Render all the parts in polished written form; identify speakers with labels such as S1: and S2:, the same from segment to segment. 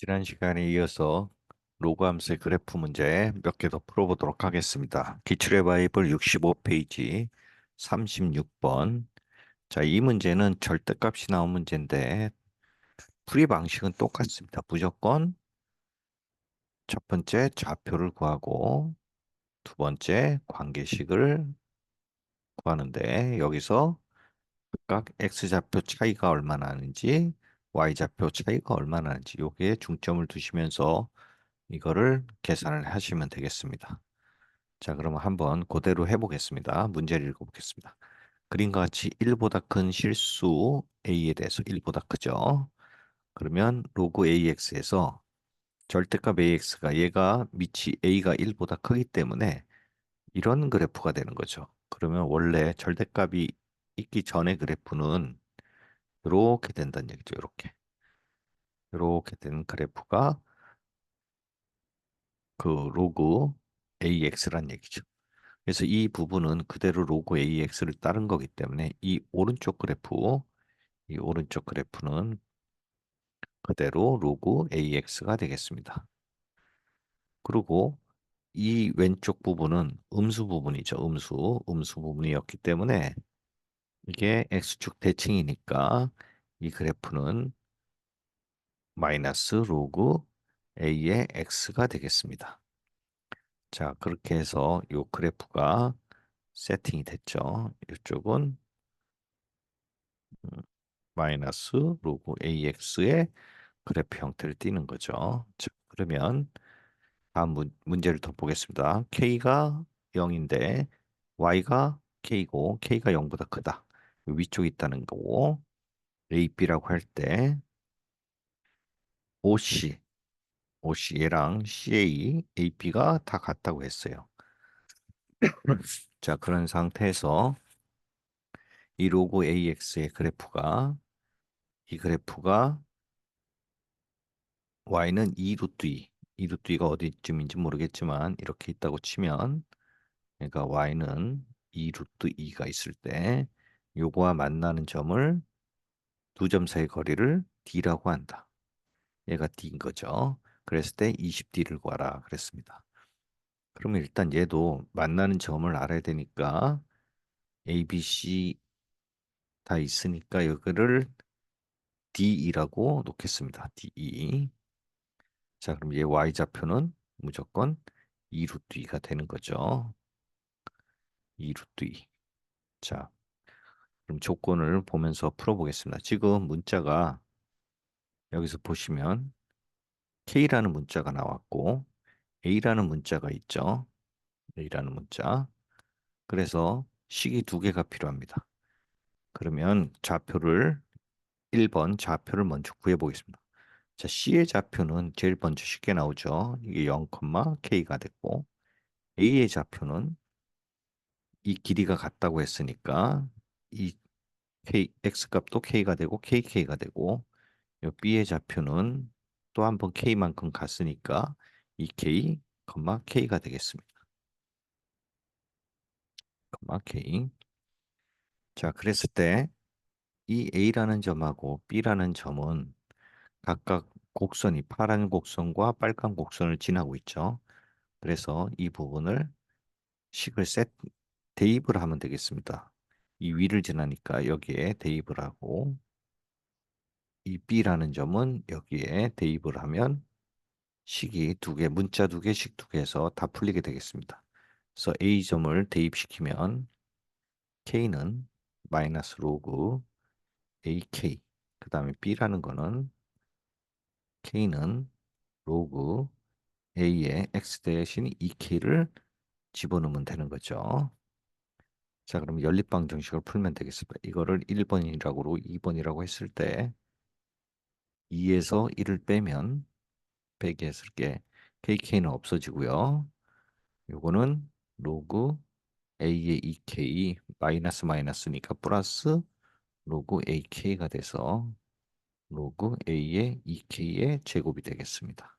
S1: 지난 시간에 이어서 로그 함수의 그래프 문제 몇 개 더 풀어보도록 하겠습니다. 기출의 바이블 65페이지 36번. 자, 이 문제는 절대값이 나온 문제인데 풀이 방식은 똑같습니다. 무조건 첫 번째 좌표를 구하고 두 번째 관계식을 구하는데 여기서 각각 x좌표 차이가 얼마나 나는지 y좌표 차이가 얼마나 나는지 여기에 중점을 두시면서 이거를 계산을 하시면 되겠습니다. 자, 그러면 한번 그대로 해보겠습니다. 문제를 읽어보겠습니다. 그림과 같이 1보다 큰 실수 a에 대해서 1보다 크죠. 그러면 로그 ax에서 절대값 ax가 얘가 밑이 a가 1보다 크기 때문에 이런 그래프가 되는 거죠. 그러면 원래 절대값이 있기 전에 그래프는 이렇게 된다는 얘기죠. 이렇게 된 그래프가 그 로그 AX란 얘기죠. 그래서 이 부분은 그대로 로그 AX를 따른 거기 때문에 이 오른쪽 그래프는 그대로 로그 AX가 되겠습니다. 그리고 이 왼쪽 부분은 음수 부분이죠. 음수 부분이었기 때문에 이게 X축 대칭이니까 이 그래프는 마이너스 로그 A의 X가 되겠습니다. 자, 그렇게 해서 이 그래프가 세팅이 됐죠. 이쪽은 마이너스 로그 AX의 그래프 형태를 띠는 거죠. 자, 그러면 다음 문제를 더 보겠습니다. K가 0인데 Y가 K고 K가 0보다 크다. 위쪽에 있다는 거고 A, B라고 할 때 OC, OC 얘랑 CA, AB가 다 같다고 했어요. 자, 그런 상태에서 이 로그 AX의 그래프가 이 그래프가 y는 2 루트 2. 이 루트 2가 어디쯤인지 모르겠지만 이렇게 있다고 치면 그러니까 y는 2 루트 2가 있을 때 요거와 만나는 점을 두 점 사이 거리를 d라고 한다. 얘가 d인 거죠. 그랬을 때 20d를 구하라 그랬습니다. 그러면 일단 얘도 만나는 점을 알아야 되니까 A, B, C 다 있으니까 여기를 DE라고 놓겠습니다. DE. 자, 그럼 얘 y좌표는 무조건 2 루트 2가 되는 거죠. 2 루트 2. 자, 그럼 조건을 보면서 풀어보겠습니다. 지금 문자가 여기서 보시면 K라는 문자가 나왔고 A라는 문자가 있죠. A라는 문자. 그래서 식이 두 개가 필요합니다. 그러면 좌표를 1번 좌표를 먼저 구해보겠습니다. 자, C의 좌표는 제일 먼저 쉽게 나오죠. 이게 0, K가 됐고 A의 좌표는 이 길이가 같다고 했으니까 이 X 값도 K가 되고 KK가 되고 요 B의 좌표는 또 한 번 K만큼 갔으니까 이 K, K가 되겠습니다. K. 자, 그랬을 때 이 A라는 점하고 B라는 점은 각각 곡선이 파란 곡선과 빨간 곡선을 지나고 있죠. 그래서 이 부분을 식을 대입을 하면 되겠습니다. 이 위를 지나니까 여기에 대입을 하고 이 B라는 점은 여기에 대입을 하면 식이 두 개, 문자 두 개, 식 두 개에서 다 풀리게 되겠습니다. 그래서 A점을 대입시키면 K는 마이너스 로그 AK, 그 다음에 B라는 거는 K는 로그 A의 X 대신 2K를 집어넣으면 되는 거죠. 자, 그럼 연립방 정식을 풀면 되겠습니다. 이거를 1번이라고 2번이라고 했을 때 2에서 1을 빼면 빼기 했을 게 KK는 없어지고요. 요거는 로그 A의 2K 마이너스 마이너스니까 플러스 로그 AK가 돼서 로그 A의 2K의 제곱이 되겠습니다.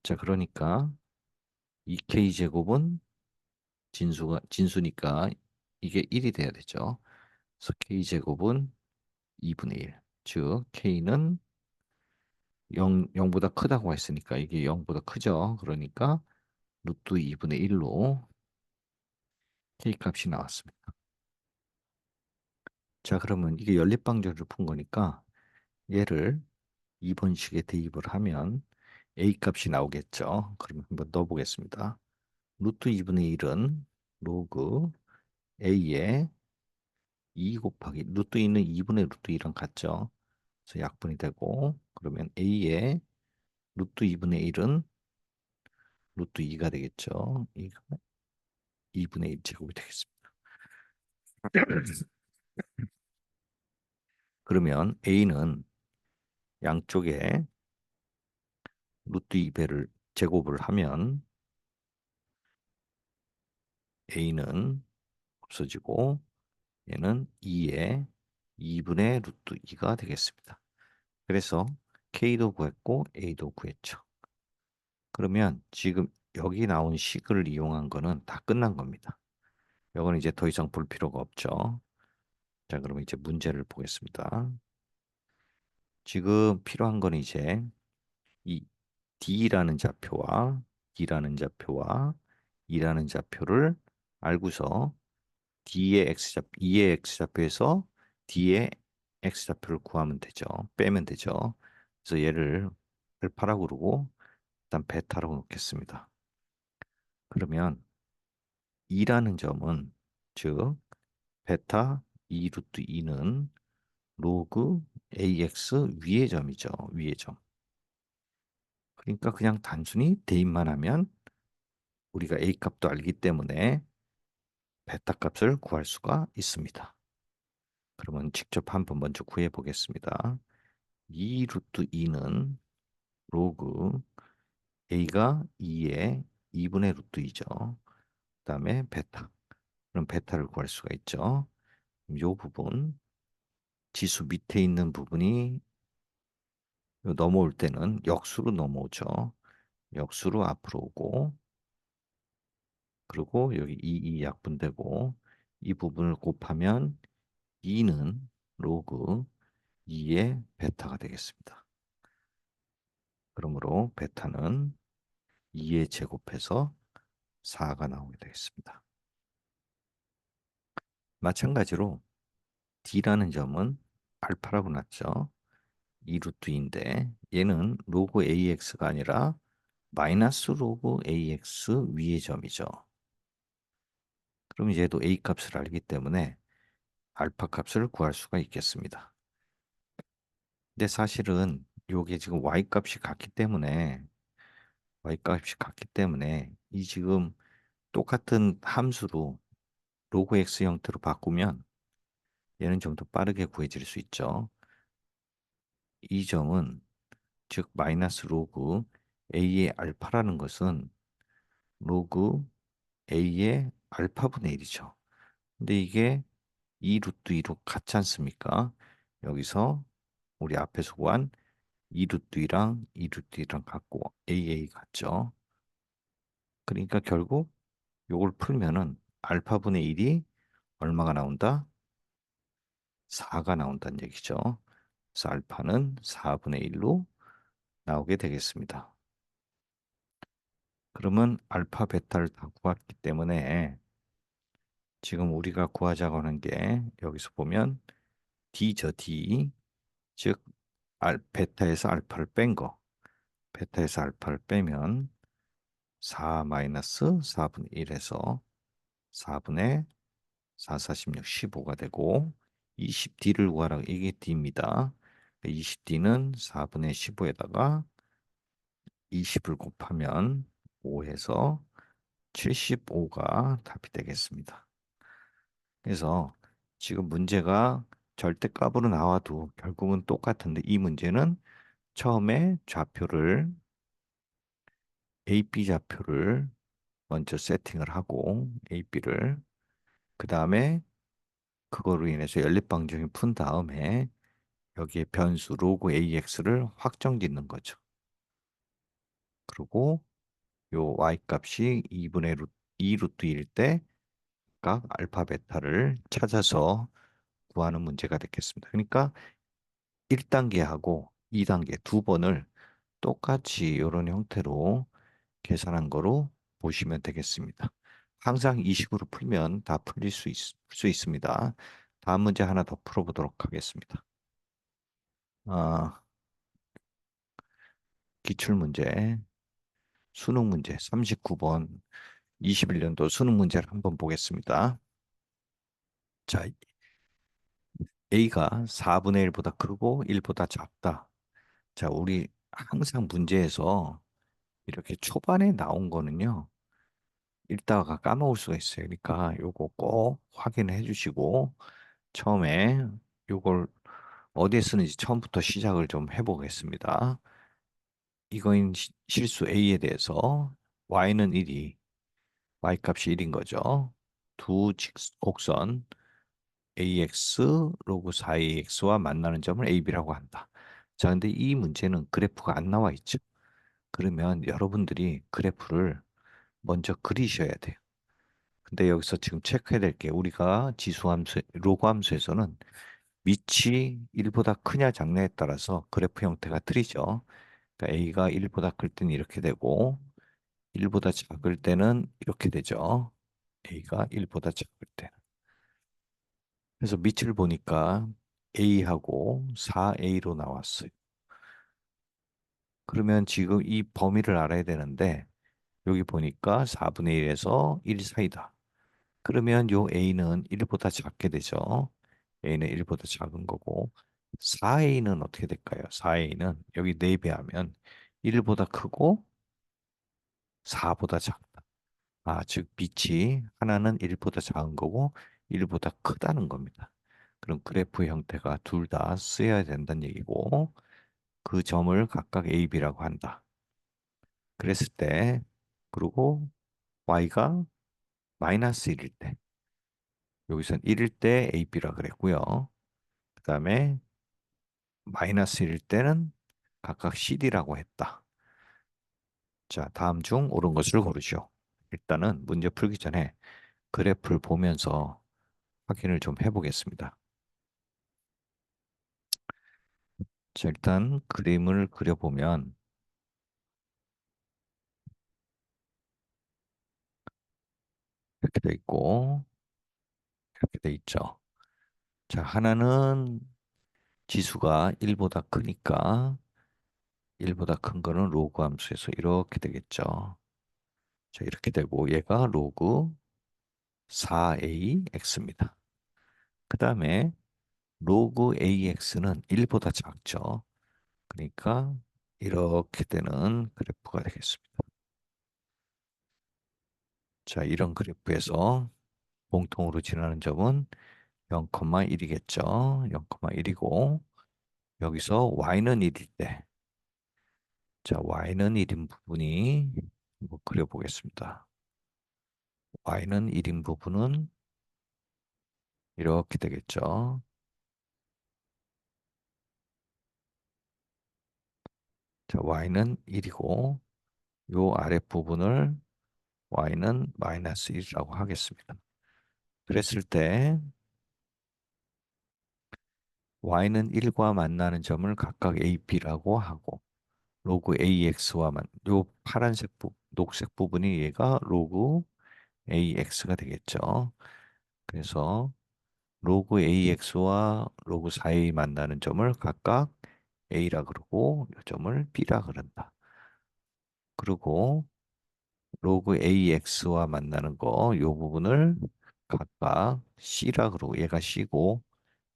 S1: 자, 그러니까 2K 제곱은 진수니까 이게 1이 돼야 되죠. 그래서 K 제곱은 2분의 1. 즉 K는 0보다 크다고 했으니까 이게 0보다 크죠. 그러니까 루트 2분의 1로 K값이 나왔습니다. 자, 그러면 이게 연립방정식을 푼 거니까 얘를 2번식에 대입을 하면 A값이 나오겠죠. 그럼 한번 넣어보겠습니다. 루트 2분의 1은 로그 A에 2 곱하기 루트 2는 2분의 루트 2랑 같죠. 그래서 약분이 되고 그러면 A의 루트 2분의 1은 루트 2가 되겠죠. 이가 2분의 1 제곱이 되겠습니다. 그러면 A는 양쪽에 루트 2배를 제곱을 하면 A는 없어지고 얘는 2의 2분의 루트 2가 되겠습니다. 그래서 K도 구했고 A도 구했죠. 그러면 지금 여기 나온 식을 이용한 거는 다 끝난 겁니다. 이건 이제 더 이상 볼 필요가 없죠. 자, 그럼 이제 문제를 보겠습니다. 지금 필요한 건 이제 이 D라는 좌표와 D라는 좌표와 E라는 좌표를 알고서 D의 X좌표, E의 X좌표에서 D의 X좌표를 구하면 되죠. 빼면 되죠. 그래서 얘를 알파라고 그러고 일단 베타라고 놓겠습니다. 그러면 E라는 점은 즉 베타 2 루트 2는 로그 AX 위의 점이죠. 위의 점. 그러니까 그냥 단순히 대입만 하면 우리가 A 값도 알기 때문에 베타 값을 구할 수가 있습니다. 그러면 직접 한번 먼저 구해 보겠습니다. 2 루트 2는 로그 A가 2의 2분의 루트 2죠. 그 다음에 베타. 그럼 베타를 구할 수가 있죠. 이 부분, 지수 밑에 있는 부분이 넘어올 때는 역수로 넘어오죠. 역수로 앞으로 오고, 그리고 여기 2 약분되고, 이 부분을 곱하면 2는 로그 2의 베타가 되겠습니다. 그러므로 베타는 2의 제곱해서 4가 나오게 되겠습니다. 마찬가지로 D라는 점은 알파라고 났죠. 2 루트인데 얘는 로그 AX가 아니라 마이너스 로그 AX 위의 점이죠. 그럼 얘도 A 값을 알기 때문에 알파 값을 구할 수가 있겠습니다. 근데 사실은 요게 지금 Y 값이 같기 때문에 이 지금 똑같은 함수로 로그 X 형태로 바꾸면 얘는 좀 더 빠르게 구해질 수 있죠. 이 점은 즉 마이너스 로그 A의 알파라는 것은 로그 A의 알파분의 1이죠. 근데 이게 2 루트 2로 같지 않습니까? 여기서 우리 앞에서 구한 2 루트 2랑 2 루트 2랑 같고 AA 같죠. 그러니까 결국 요걸 풀면은 알파분의 1이 얼마가 나온다? 4가 나온다는 얘기죠. 그래서 알파는 4분의 1로 나오게 되겠습니다. 그러면 알파, 베타를 다 구했기 때문에 지금 우리가 구하자고 하는 게 여기서 보면 D죠, D. 즉, 베타에서 알파를 뺀 거. 베타에서 알파를 빼면 4 마이너스 4분의 1에서 4분의 4, 46, 15가 되고 20D를 구하라. 이게 D입니다. 20D는 4분의 15에다가 20을 곱하면 5에서 75가 답이 되겠습니다. 그래서 지금 문제가 절대값으로 나와도 결국은 똑같은데 이 문제는 처음에 좌표를 AB 좌표를 먼저 세팅을 하고 AB를 그 다음에 그거로 인해서 연립방정을 푼 다음에 여기에 변수 로그 AX를 확정짓는 거죠. 그리고 요 Y 값이 2분의 2 루트 1일 때 각 알파 베타를 찾아서 구하는 문제가 되겠습니다. 그러니까 1단계하고 2단계 두 번을 똑같이 이런 형태로 계산한 거로 보시면 되겠습니다. 항상 이 식으로 풀면 다 풀릴 수 있습니다. 다음 문제 하나 더 풀어보도록 하겠습니다. 아, 기출문제, 수능 문제 39번 21년도 수능 문제를 한번 보겠습니다. 자, A가 4분의 1보다 크고 1보다 작다. 자, 우리 항상 문제에서 이렇게 초반에 나온 거는요. 읽다가 까먹을 수가 있어요. 그러니까 요거 꼭 확인해 주시고 처음에 요걸 어디에 쓰는지 처음부터 시작을 좀 해보겠습니다. 이거인 실수 A에 대해서 y는 1이 y 값이 1인 거죠. 두 곡선 ax 로그 4ax와 만나는 점을 ab라고 한다. 자, 근데 이 문제는 그래프가 안 나와 있죠. 그러면 여러분들이 그래프를 먼저 그리셔야 돼요. 근데 여기서 지금 체크해야 될 게 우리가 지수함수, 로그 함수에서는 밑이 1보다 크냐 작냐에 따라서 그래프 형태가 틀리죠. 그러니까 A가 1보다 클 때는 이렇게 되고 1보다 작을 때는 이렇게 되죠. A가 1보다 작을 때. 그래서 밑을 보니까 A하고 4A로 나왔어요. 그러면 지금 이 범위를 알아야 되는데 여기 보니까 4분의 1에서 1 사이다. 그러면 요 A는 1보다 작게 되죠. A는 1보다 작은 거고 4A는 어떻게 될까요? 4A는 여기 4배하면 1보다 크고 4보다 작다. 아, 즉 빛이 하나는 1보다 작은 거고 1보다 크다는 겁니다. 그럼 그래프 형태가 둘 다 쓰여야 된다는 얘기고 그 점을 각각 A, B라고 한다. 그랬을 때 그리고 Y가 마이너스 1일 때 여기선 1일 때 A, B라 그랬고요. 그 다음에 마이너스 1일 때는 각각 CD라고 했다. 자, 다음 중 옳은 것을 고르시오. 일단은 문제 풀기 전에 그래프를 보면서 확인을 좀 해보겠습니다. 자, 일단 그림을 그려보면 이렇게 돼 있고 이렇게 돼 있죠. 자, 하나는 지수가 1보다 크니까 1보다 큰 거는 로그 함수에서 이렇게 되겠죠. 자, 이렇게 되고 얘가 로그 4AX입니다. 그 다음에 로그 AX는 1보다 작죠. 그러니까 이렇게 되는 그래프가 되겠습니다. 자, 이런 그래프에서 공통으로 지나는 점은 0,1이겠죠. 0,1이고 여기서 y는 1일 때, 자, y는 1인 부분이 한번 그려보겠습니다. y는 1인 부분은 이렇게 되겠죠. 자, y는 1이고 요 아랫부분을 y는 마이너스 1이라고 하겠습니다. 그랬을 때 y는 1과 만나는 점을 각각 a, b라고 하고 로그 ax와 요 파란색 녹색 부분이 얘가 로그 ax가 되겠죠. 그래서 로그 ax와 로그 4a 만나는 점을 각각 a라 그러고 이 점을 b라 그런다. 그리고 로그 ax와 만나는 거 요 부분을 각각 c라 그러고 얘가 c고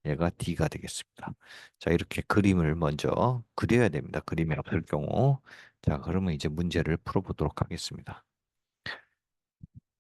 S1: 얘가 d가 되겠습니다. 자, 이렇게 그림을 먼저 그려야 됩니다. 그림이 없을 경우. 자, 그러면 이제 문제를 풀어보도록 하겠습니다.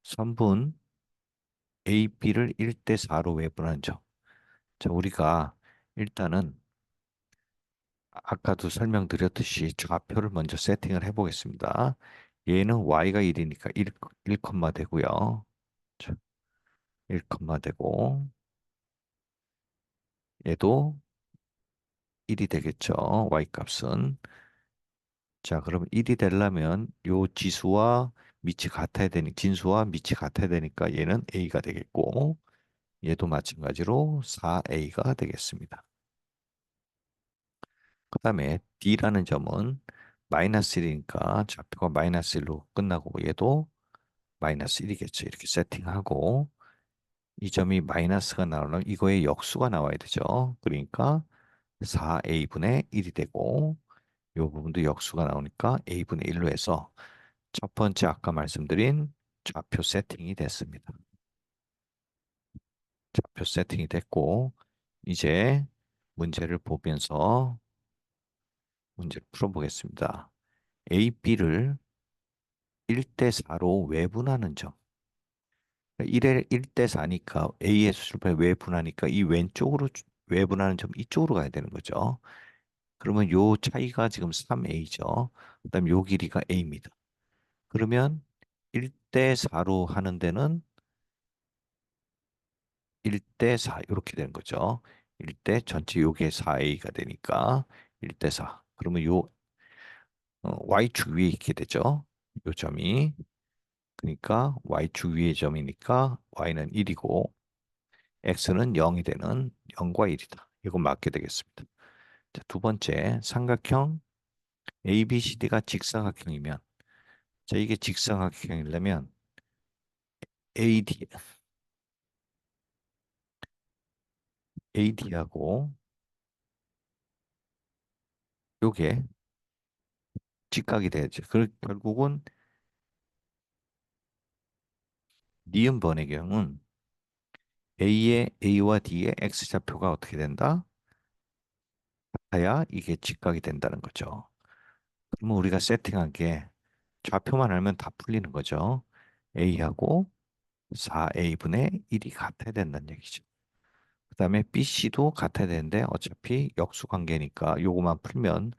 S1: 선분 A, B를 1대 4로 외분한 점. 자, 우리가 일단은 아까도 설명드렸듯이 좌표를 먼저 세팅을 해보겠습니다. 얘는 y가 1이니까 1, 되고요. 자, 1, 되고 얘도 1이 되겠죠. y 값은. 자, 그럼 1이 되려면 요 지수와 밑이 같아야 되니 진수와 밑이 같아야 되니까 얘는 a가 되겠고 얘도 마찬가지로 4a가 되겠습니다. 그 다음에 D라는 점은 마이너스 1이니까 좌표가 마이너스 1로 끝나고 얘도 마이너스 1이겠죠. 이렇게 세팅하고 이 점이 마이너스가 나오려면 이거의 역수가 나와야 되죠. 그러니까 4a분의 1이 되고 이 부분도 역수가 나오니까 a분의 1로 해서 첫 번째 아까 말씀드린 좌표 세팅이 됐습니다. 좌표 세팅이 됐고 이제 문제를 보면서 문제를 풀어보겠습니다. A, B를 1대 4로 외분하는 점. 1에 1대 4니까 A의 수술을 외분하니까 이 왼쪽으로 외분하는 점 이쪽으로 가야 되는 거죠. 그러면 요 차이가 지금 3A죠. 그다음 요 길이가 A입니다. 그러면 1대 4로 하는 데는 1대 4 이렇게 되는 거죠. 1대 전체 요게 4A가 되니까 1대 4. 그러면 요 Y축 위에 있게 되죠. 요 점이. 그러니까 Y축 위의 점이니까 Y는 1이고 X는 0이 되는 0과 1이다. 이거 맞게 되겠습니다. 자, 두 번째 삼각형 ABCD가 직사각형이면 자, 이게 직사각형이려면 AD, AD하고 요게 직각이 돼야죠. 결국은 니은 번의 경우는 A와 D의 X좌표가 어떻게 된다? 같아야 이게 직각이 된다는 거죠. 그러면 우리가 세팅한 게 좌표만 알면 다 풀리는 거죠. A하고 4A분의 1이 같아야 된다는 얘기죠. 그 다음에 BC도 같아야 되는데 어차피 역수 관계니까 요거만 풀면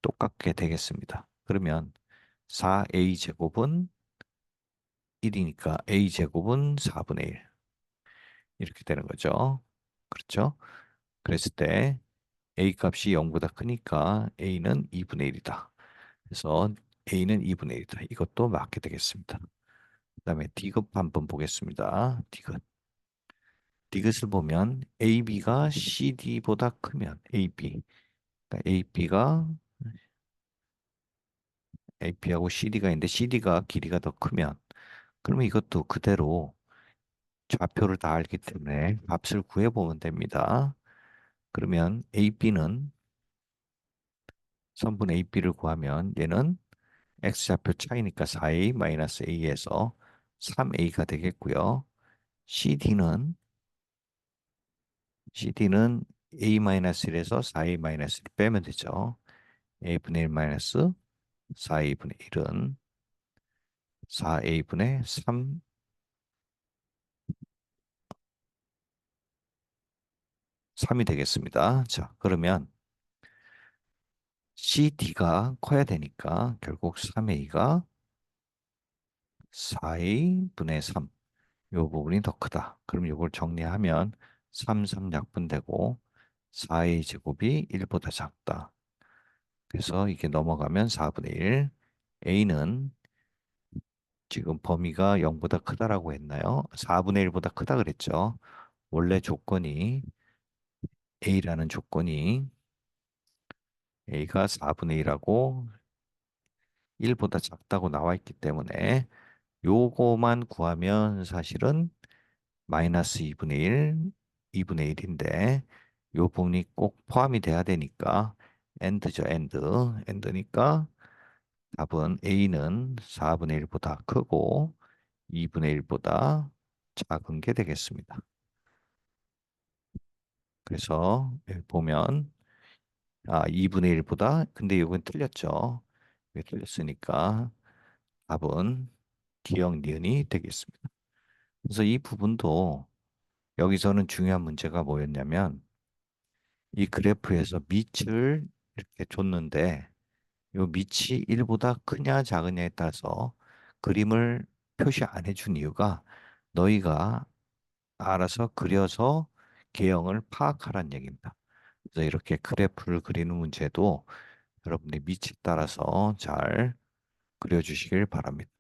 S1: 똑같게 되겠습니다. 그러면 4A제곱은 1이니까 A제곱은 4분의 1 이렇게 되는 거죠. 그렇죠? 그랬을 때 A 값이 0보다 크니까 A는 2분의 1이다. 그래서 A는 2분의 1이다. 이것도 맞게 되겠습니다. 그 다음에 D급 한번 보겠습니다. D급. D급을 보면 AB가 CD보다 크면 AB. 그러니까 AP하고 CD가 있는데 CD가 길이가 더 크면 그러면 이것도 그대로 좌표를 다 알기 때문에 값을 구해보면 됩니다. 그러면 AB는 선분 AB를 구하면 얘는 X좌표 차이니까 4A-A에서 3A가 되겠고요. CD는 A-1에서 4A-1을 빼면 되죠. A분의 1 마이너스 4A분의 1은 4A분의 3이 되겠습니다. 자, 그러면 CD가 커야 되니까 결국 3A가 4A분의 3. 요 부분이 더 크다. 그럼 이걸 정리하면 3, 3 약분되고 4A 제곱이 1보다 작다. 그래서 이게 넘어가면 4분의 1. A는 지금 범위가 0보다 크다라고 했나요? 4분의 1보다 크다 그랬죠. 원래 조건이 A라는 조건이 A가 4분의 1하고 1보다 작다고 나와 있기 때문에 요거만 구하면 사실은 마이너스 2분의 1, 2분의 1인데 요 부분이 꼭 포함이 돼야 되니까 end죠, end. end니까 답은 A는 4분의 1보다 크고 2분의 1보다 작은 게 되겠습니다. 그래서 여기 보면 2분의 1보다 근데 이건 틀렸죠. 이게 틀렸으니까 답은 기억 니은이 되겠습니다. 그래서 이 부분도 여기서는 중요한 문제가 뭐였냐면 이 그래프에서 밑을 이렇게 줬는데 이 밑이 1보다 크냐 작으냐에 따라서 그림을 표시 안 해준 이유가 너희가 알아서 그려서 개형을 파악하라는 얘기입니다. 그래서 이렇게 그래프를 그리는 문제도 여러분의 밑에 따라서 잘 그려주시길 바랍니다.